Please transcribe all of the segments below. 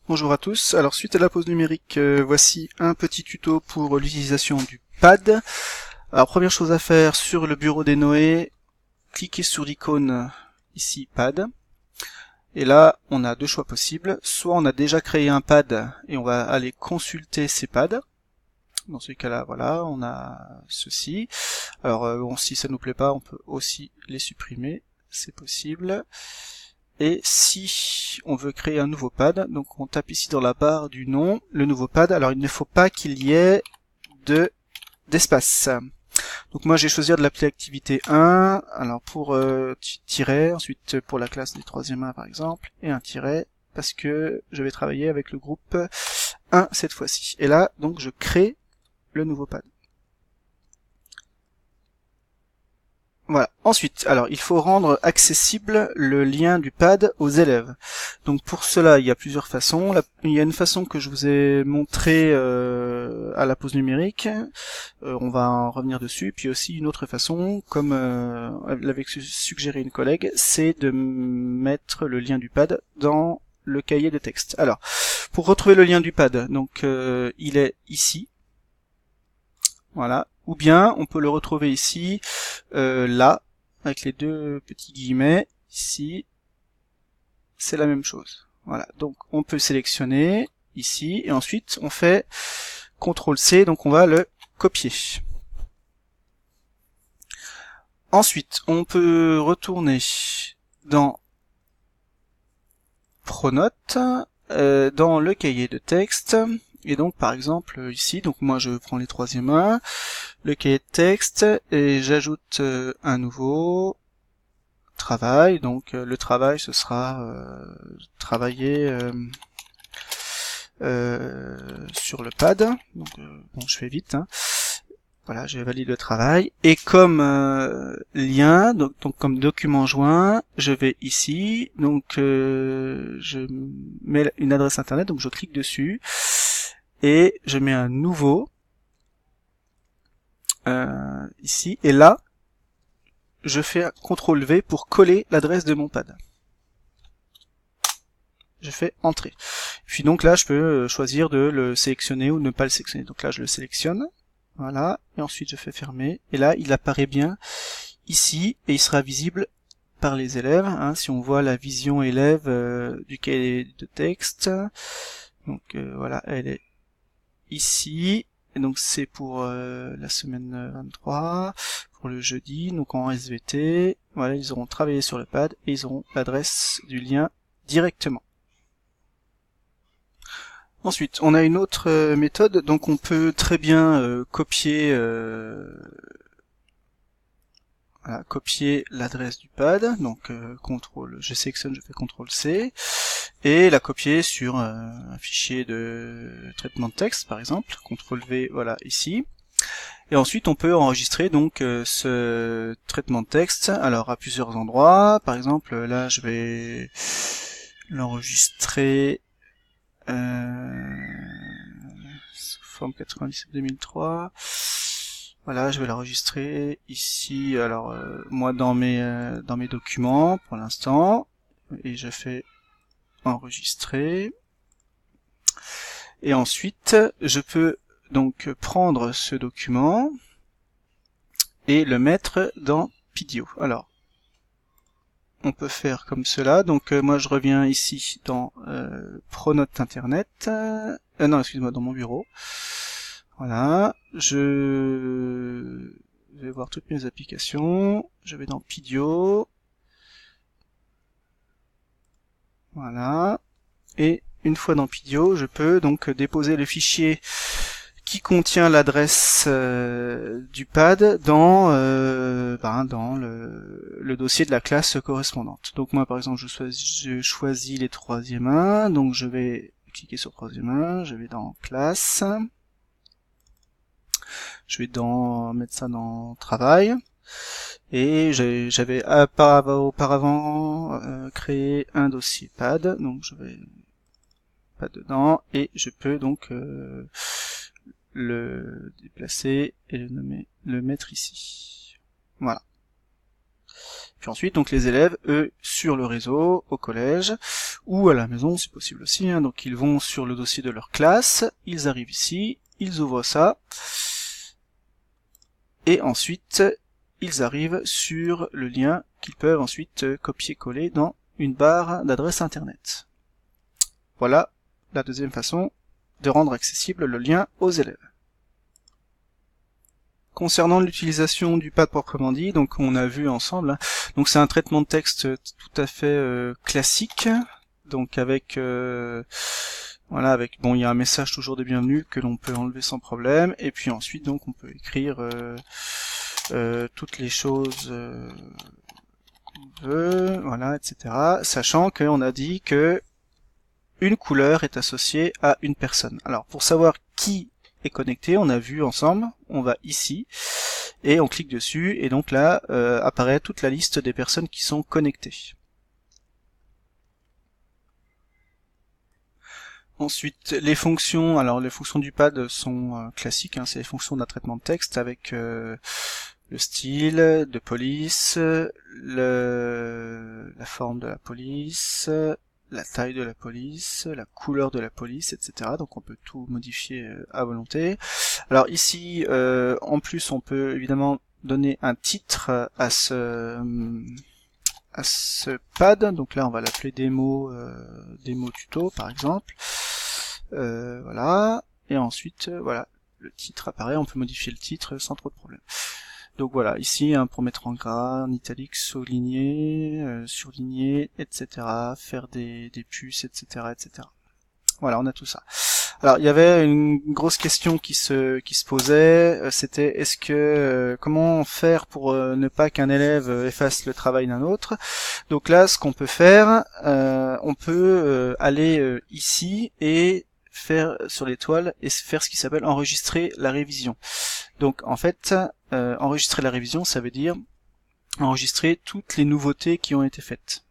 Bonjour à tous. Alors suite à la pause numérique, voici un petit tuto pour l'utilisation du pad. Alors première chose à faire, sur le bureau des Noé, cliquez sur l'icône ici pad. Et là, on a deux choix possibles. Soit on a déjà créé un pad et on va aller consulter ces pads. Dans ce cas-là, voilà, on a ceci. Alors bon, si ça nous plaît pas, on peut aussi les supprimer, c'est possible. Et si on veut créer un nouveau pad, donc on tape ici dans la barre du nom, le nouveau pad. Alors il ne faut pas qu'il y ait d'espace. Donc moi j'ai choisi de l'appeler activité 1, alors pour tiret, ensuite pour la classe des 3e 1 par exemple, et un tiret, parce que je vais travailler avec le groupe 1 cette fois-ci. Et là, donc je crée le nouveau pad. Voilà. Ensuite, alors il faut rendre accessible le lien du pad aux élèves. Donc pour cela, il y a plusieurs façons. Il y a une façon que je vous ai montrée à la pause numérique. On va en revenir dessus. Puis aussi une autre façon, comme l'avait suggéré une collègue, c'est de mettre le lien du pad dans le cahier de texte. Alors, pour retrouver le lien du pad, donc il est ici. Voilà. Ou bien on peut le retrouver ici, là, avec les deux petits guillemets, ici, c'est la même chose. Voilà, donc on peut sélectionner ici, et ensuite on fait CTRL-C, donc on va le copier. Ensuite, on peut retourner dans Pronote, dans le cahier de texte, et donc par exemple ici, donc moi je prends les 3e 1, le cahier de texte, et j'ajoute un nouveau travail, donc le travail ce sera travailler sur le pad, donc bon je fais vite, hein. Voilà, je valide le travail, et comme lien, donc comme document joint, je vais ici, donc je mets une adresse internet, donc je clique dessus, et je mets un nouveau, ici, et là, je fais CTRL-V pour coller l'adresse de mon pad. Je fais Entrée. Puis donc là, je peux choisir de le sélectionner ou ne pas le sélectionner. Donc là, je le sélectionne. Voilà. Et ensuite, je fais fermer. Et là, il apparaît bien ici et il sera visible par les élèves. Hein, si on voit la vision élève du cahier de texte. Donc voilà, elle est ici. Et donc c'est pour la semaine 23, pour le jeudi, donc en SVT. Voilà, ils auront travaillé sur le pad et ils auront l'adresse du lien directement. Ensuite, on a une autre méthode, donc on peut très bien copier voilà, copier l'adresse du pad, donc je sélectionne, je fais CTRL-C, et la copier sur un fichier de traitement de texte, par exemple, CTRL-V, voilà, ici. Et ensuite, on peut enregistrer donc ce traitement de texte, alors à plusieurs endroits, par exemple, là, je vais l'enregistrer forme 97-2003. Voilà, je vais l'enregistrer ici. Alors moi dans mes documents pour l'instant, et je fais enregistrer. Et ensuite, je peux donc prendre ce document et le mettre dans Pidio. Alors, on peut faire comme cela. Donc moi je reviens ici dans Pronote Internet. Non, excuse-moi, dans mon bureau. Voilà, je vais voir toutes mes applications. Je vais dans Pidio. Voilà. Et une fois dans Pidio, je peux donc déposer le fichier qui contient l'adresse du pad dans le dossier de la classe correspondante. Donc moi par exemple je choisis les 3e 1, donc je vais cliquer sur 3e 1, je vais dans classe, je vais mettre ça dans travail, et j'avais auparavant créé un dossier pad, donc je vais pas dedans, et je peux donc le déplacer et le mettre ici. Voilà. Puis ensuite, donc les élèves, eux, sur le réseau, au collège, ou à la maison, c'est possible aussi, hein, donc ils vont sur le dossier de leur classe, ils arrivent ici, ils ouvrent ça, et ensuite, ils arrivent sur le lien qu'ils peuvent ensuite copier-coller dans une barre d'adresse internet. Voilà la deuxième façon de rendre accessible le lien aux élèves. Concernant l'utilisation du pad proprement dit, donc on a vu ensemble, hein, donc c'est un traitement de texte tout à fait classique, donc avec voilà, avec bon, il y a un message toujours de bienvenue que l'on peut enlever sans problème, et puis ensuite donc on peut écrire toutes les choses qu'on veut, voilà, etc. Sachant qu'on a dit que une couleur est associée à une personne. Alors pour savoir qui est connecté, on a vu ensemble, on va ici et on clique dessus et donc là apparaît toute la liste des personnes qui sont connectées. Ensuite les fonctions, alors les fonctions du pad sont classiques, hein, c'est les fonctions d'un traitement de texte avec le style de police, la forme de la police, la taille de la police, la couleur de la police, etc. Donc on peut tout modifier à volonté. Alors ici, en plus, on peut évidemment donner un titre à ce pad. Donc là, on va l'appeler démo tuto, par exemple. Voilà. Et ensuite, voilà, le titre apparaît. On peut modifier le titre sans trop de problème. Donc voilà, ici hein, pour mettre en gras, en italique, souligner, surligner, etc. Faire des puces, etc., etc. Voilà, on a tout ça. Alors il y avait une grosse question qui se posait, c'était est-ce que comment faire pour ne pas qu'un élève efface le travail d'un autre. Donc là, ce qu'on peut faire, on peut aller ici et faire sur l'étoile et faire ce qui s'appelle enregistrer la révision. Donc en fait, enregistrer la révision, ça veut dire enregistrer toutes les nouveautés qui ont été faites.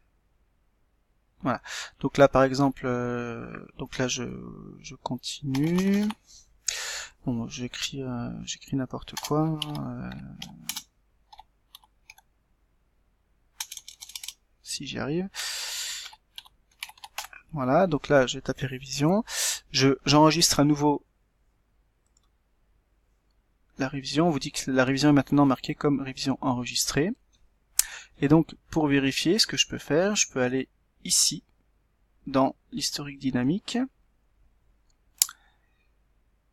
Voilà. Donc là par exemple, donc là je continue. Bon, j'écris n'importe quoi. Si j'y arrive. Voilà, donc là j'ai tapé révision. J'enregistre à nouveau la révision. On vous dit que la révision est maintenant marquée comme révision enregistrée. Et donc pour vérifier, ce que je peux faire, je peux aller ici dans l'historique dynamique.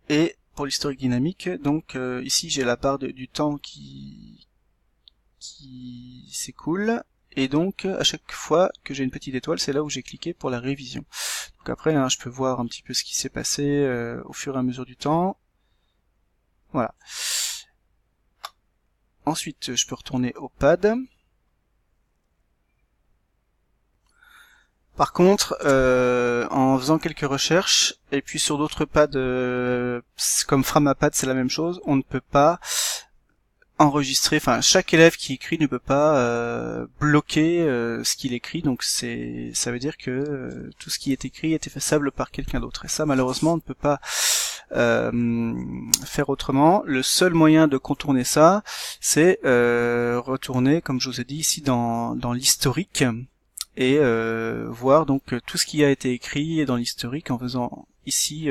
Et pour l'historique dynamique, donc ici j'ai la barre du temps qui s'écoule. Et donc à chaque fois que j'ai une petite étoile, c'est là où j'ai cliqué pour la révision. Donc après, hein, je peux voir un petit peu ce qui s'est passé au fur et à mesure du temps. Voilà. Ensuite, je peux retourner au pad. Par contre, en faisant quelques recherches, et puis sur d'autres pads comme Framapad, c'est la même chose, on ne peut pas enregistrer, enfin chaque élève qui écrit ne peut pas bloquer ce qu'il écrit, donc ça veut dire que tout ce qui est écrit est effaçable par quelqu'un d'autre. Et ça, malheureusement, on ne peut pas faire autrement. Le seul moyen de contourner ça, c'est retourner, comme je vous ai dit ici, dans l'historique et voir donc tout ce qui a été écrit dans l'historique en faisant ici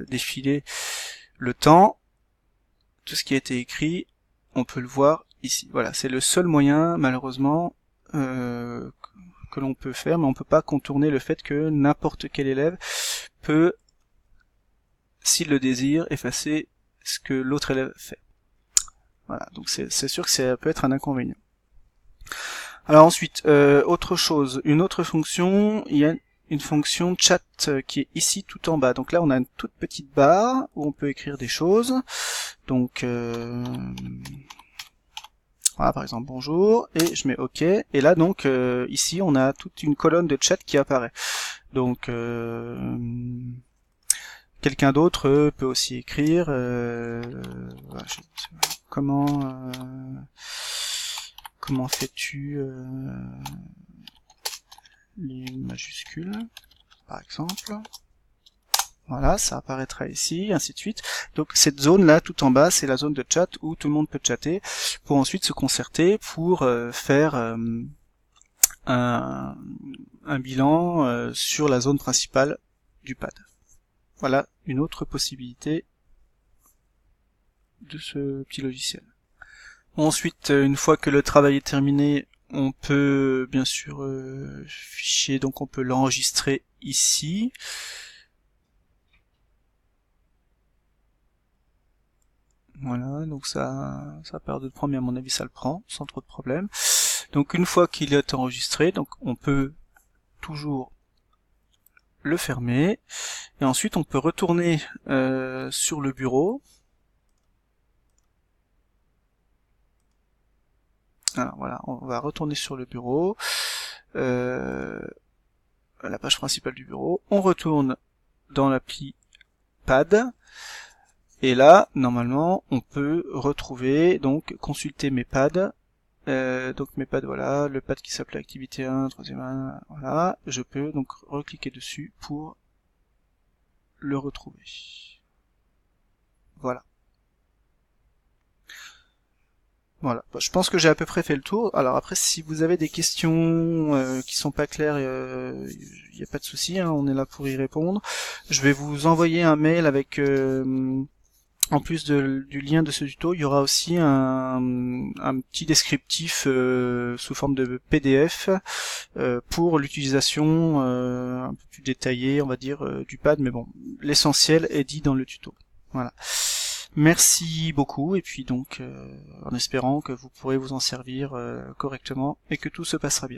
défiler le temps. Tout ce qui a été écrit, on peut le voir ici. Voilà, c'est le seul moyen, malheureusement, que l'on peut faire, mais on peut pas contourner le fait que n'importe quel élève peut, s'il le désire, effacer ce que l'autre élève fait. Voilà, donc c'est sûr que ça peut être un inconvénient. Alors ensuite, autre chose, une autre fonction, il y a une fonction chat qui est ici tout en bas. Donc là, on a une toute petite barre où on peut écrire des choses. Donc voilà, par exemple bonjour, et je mets OK. Et là donc ici, on a toute une colonne de chat qui apparaît. Donc quelqu'un d'autre peut aussi écrire voilà, comment fais-tu les majuscules, par exemple. Voilà, ça apparaîtra ici, ainsi de suite. Donc cette zone-là, tout en bas, c'est la zone de chat où tout le monde peut chatter, pour ensuite se concerter pour faire un bilan sur la zone principale du pad. Voilà une autre possibilité de ce petit logiciel. Ensuite, une fois que le travail est terminé, on peut bien sûr fichier, donc on peut l'enregistrer ici. Voilà, donc ça perd de prendre, mais à mon avis ça le prend sans trop de problème. Donc une fois qu'il est enregistré, donc on peut toujours le fermer, et ensuite on peut retourner sur le bureau. Alors voilà, on va retourner sur le bureau, la page principale du bureau, on retourne dans l'appli Pad, et là, normalement, on peut retrouver, donc, consulter mes pads, donc mes pads, voilà, le pad qui s'appelait activité 1, troisième 1, voilà, je peux donc recliquer dessus pour le retrouver. Voilà. Voilà, je pense que j'ai à peu près fait le tour. Alors après, si vous avez des questions qui sont pas claires, il n'y a pas de souci, hein, on est là pour y répondre. Je vais vous envoyer un mail avec, en plus du lien de ce tuto, il y aura aussi un petit descriptif sous forme de PDF pour l'utilisation un peu plus détaillée, on va dire, du pad, mais bon, l'essentiel est dit dans le tuto. Voilà. Merci beaucoup, et puis donc en espérant que vous pourrez vous en servir correctement et que tout se passera bien.